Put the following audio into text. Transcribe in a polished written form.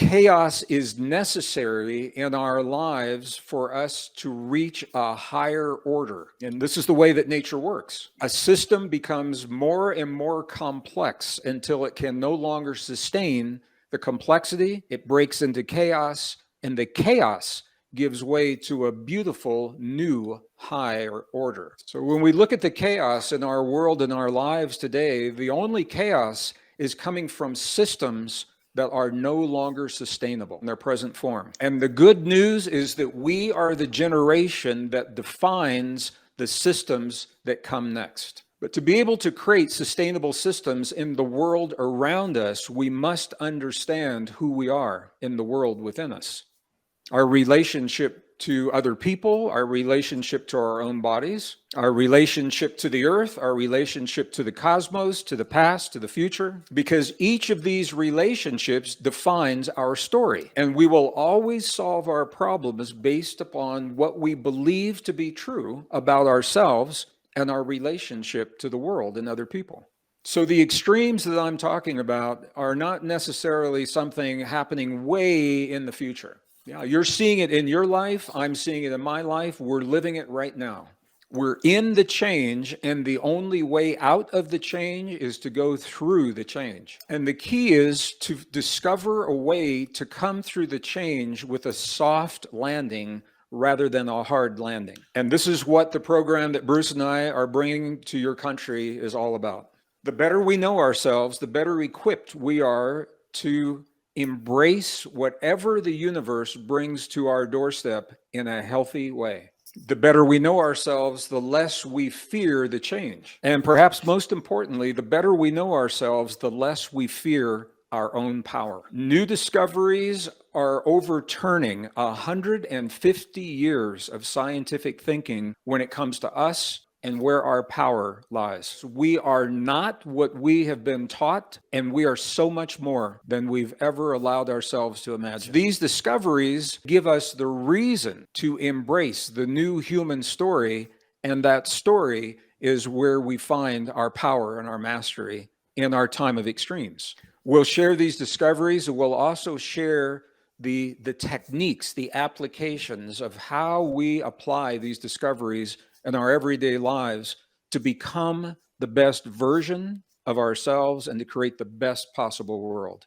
chaos is necessary in our lives for us to reach a higher order. And this is the way that nature works. A system becomes more and more complex until it can no longer sustain the complexity. It breaks into chaos, and the chaos gives way to a beautiful new higher order. So when we look at the chaos in our world and our lives today, the only chaos is coming from systems that are no longer sustainable in their present form. And the good news is that we are the generation that defines the systems that come next. But to be able to create sustainable systems in the world around us, we must understand who we are in the world within us. Our relationship to other people, our relationship to our own bodies, our relationship to the earth, our relationship to the cosmos, to the past, to the future, because each of these relationships defines our story. And we will always solve our problems based upon what we believe to be true about ourselves and our relationship to the world and other people. So the extremes that I'm talking about are not necessarily something happening way in the future. Yeah, you're seeing it in your life. I'm seeing it in my life. We're living it right now. We're in the change, and the only way out of the change is to go through the change. And the key is to discover a way to come through the change with a soft landing rather than a hard landing. And this is what the program that Bruce and I are bringing to your country is all about. The better we know ourselves, the better equipped we are to embrace whatever the universe brings to our doorstep in a healthy way. The better we know ourselves, the less we fear the change. And perhaps most importantly, the better we know ourselves, the less we fear our own power. New discoveries are overturning 150 years of scientific thinking when it comes to us and where our power lies. We are not what we have been taught, and we are so much more than we've ever allowed ourselves to imagine. These discoveries give us the reason to embrace the new human story, and that story is where we find our power and our mastery in our time of extremes. We'll share these discoveries, and we'll also share the techniques, the applications of how we apply these discoveries in our everyday lives to become the best version of ourselves and to create the best possible world.